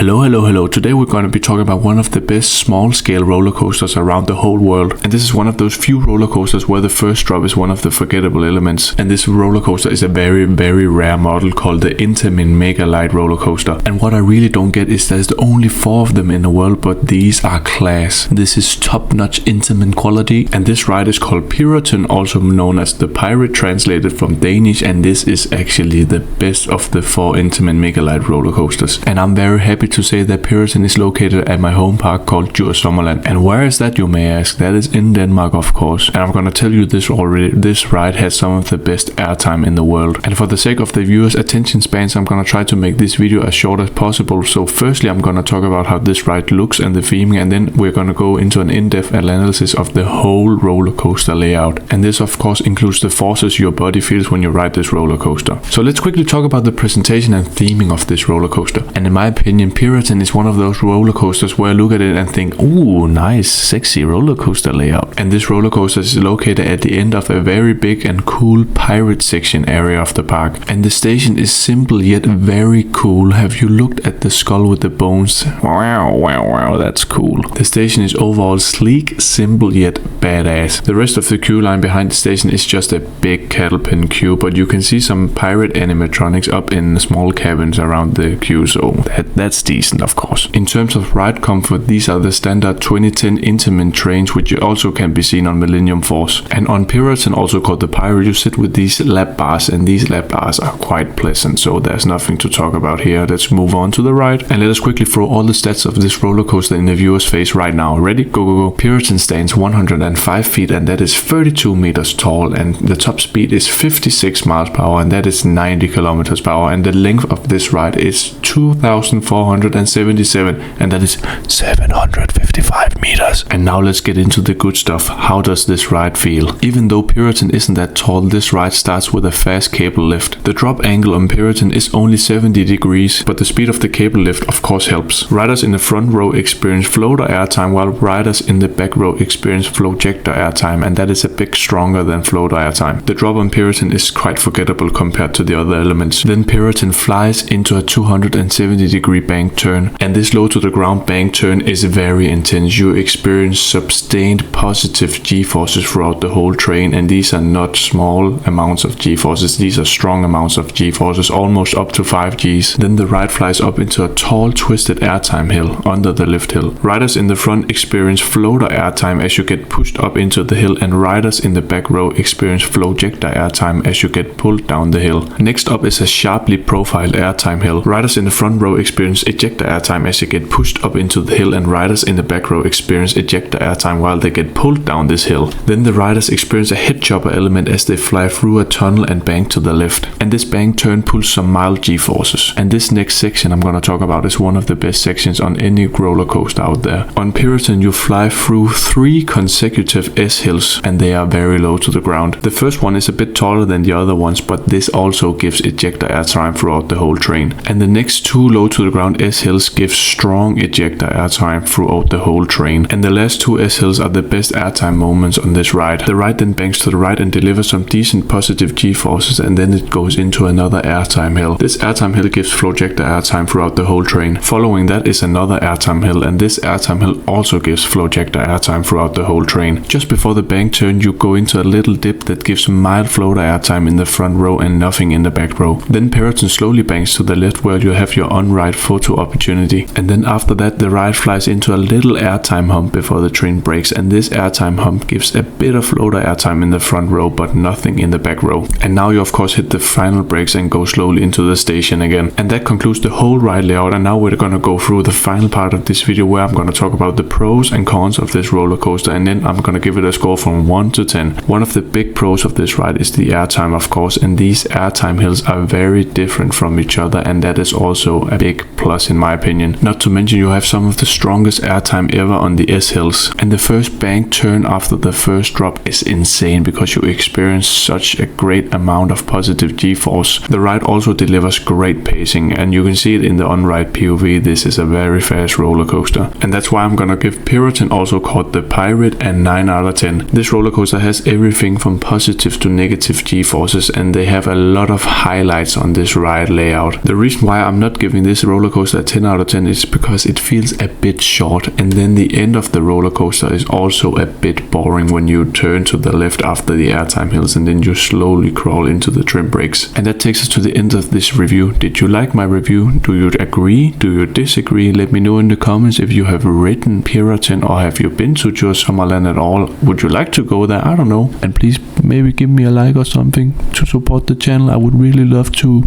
Hello. Today we're going to be talking about one of the best small-scale roller coasters around the whole world. And this is one of those few roller coasters where the first drop is one of the forgettable elements. And this roller coaster is a very rare model called the Intamin Mega-Lite roller coaster. And what I really don't get is there's only 4 of them in the world, but these are class. This is top-notch Intamin quality. And this ride is called Piraten, also known as the Pirate, translated from Danish. And this is actually the best of the 4 Intamin Mega-Lite roller coasters. And I'm very happy to say that Piraten is located at my home park called Djurs Sommerland. And where is that, you may ask? That is in Denmark, of course. And I'm gonna tell you this already. This ride has some of the best airtime in the world. And for the sake of the viewers' attention spans, I'm gonna try to make this video as short as possible. So firstly, I'm gonna talk about how this ride looks and the theming, and then we're gonna go into an in-depth analysis of the whole roller coaster layout. And this, of course, includes the forces your body feels when you ride this roller coaster. So let's quickly talk about the presentation and theming of this roller coaster. And in my opinion, Piraten is one of those roller coasters where I look at it and think, ooh, nice, sexy roller coaster layout. And this roller coaster is located at the end of a very big and cool pirate section area of the park. And the station is simple yet very cool. Have you looked at the skull with the bones? Wow, that's cool. The station is overall sleek, simple yet badass. The rest of the queue line behind the station is just a big cattle pen queue, but you can see some pirate animatronics up in small cabins around the queue, so that's decent, of course. In terms of ride comfort, these are the standard 2010 Intamin trains, which also can be seen on Millennium Force. And on Piraten, also called the Pirate, you sit with these lap bars, and these lap bars are quite pleasant, so there's nothing to talk about here. Let's move on to the ride, and let us quickly throw all the stats of this roller coaster in the viewer's face right now. Ready? Go. Piraten stands 105 feet, and that is 32 meters tall, and the top speed is 56 miles per hour, and that is 90 kilometers per hour, and the length of this ride is 2,477, and that is 755 meters. And now let's get into the good stuff. How does this ride feel? Even though Piraten isn't that tall, this ride starts with a fast cable lift. The drop angle on Piraten is only 70 degrees, but the speed of the cable lift of course helps. Riders in the front row experience floater airtime, while riders in the back row experience flowjector airtime, and that is a bit stronger than floater airtime. The drop on Piraten is quite forgettable compared to the other elements. Then Piraten flies into a 270 degree bank turn, and this low to the ground bank turn is very intense. You experience sustained positive G-forces throughout the whole train, and these are not small amounts of G-forces, these are strong amounts of G-forces, almost up to 5 Gs. Then the ride flies up into a tall twisted airtime hill under the lift hill. Riders in the front experience floater airtime as you get pushed up into the hill, and riders in the back row experience flowjector airtime as you get pulled down the hill. Next up is a sharply profiled airtime hill. Riders in the front row experience ejector airtime as you get pushed up into the hill, and riders in the back row experience ejector airtime while they get pulled down this hill. Then the riders experience a head chopper element as they fly through a tunnel and bank to the left. And this bank turn pulls some mild G-forces. And this next section I'm gonna talk about is one of the best sections on any roller coaster out there. On Piraten, you fly through 3 consecutive S-hills, and they are very low to the ground. The first one is a bit taller than the other ones, but this also gives ejector airtime throughout the whole train. And the next 2 low to the ground S-hills give strong ejector airtime throughout the whole train. And the last 2 S-hills are the best airtime moments on this ride. The ride then banks to the right and delivers some decent positive G-forces, and then it goes into another airtime hill. This airtime hill gives flowjector airtime throughout the whole train. Following that is another airtime hill, and this airtime hill also gives flowjector airtime throughout the whole train. Just before the bank turn, you go into a little dip that gives mild floater airtime in the front row and nothing in the back row. Then Piraten slowly banks to the left where you have your Onride photo opportunity. And then after that, the ride flies into a little airtime hump before the train brakes, and this airtime hump gives a bit of floater airtime in the front row but nothing in the back row. And now you of course hit the final brakes and go slowly into the station again. And that concludes the whole ride layout, and now we're gonna go through the final part of this video where I'm gonna talk about the pros and cons of this roller coaster, and then I'm gonna give it a score from 1 to 10. One of the big pros of this ride is the airtime, of course, and these airtime hills are very different from each other, and that is also a big plus in my opinion. Not to mention you have some of the strongest airtime ever on the S-hills, and the first bank turn after the first drop is insane because you experience such a great amount of positive G-force. The ride also delivers great pacing, and you can see it in the Onride POV. This is a very fast roller coaster, and that's why I'm gonna give Piraten, also called the Pirate, a 9 out of 10. This roller coaster has everything from positive to negative G-forces, and they have a lot of highlights on this ride layout. The reason why I'm not giving this roller coaster coaster a 10 out of 10 is because it feels a bit short, and then the end of the roller coaster is also a bit boring when you turn to the left after the airtime hills and then you slowly crawl into the trim brakes. And that takes us to the end of this review. Did you like my review? Do you agree? Do you disagree? Let me know in the comments if you have ridden Piraten or have you been to Djurs Sommerland at all. Would you like to go there? I don't know. And please maybe give me a like or something to support the channel. I would really love to.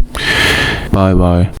Bye bye.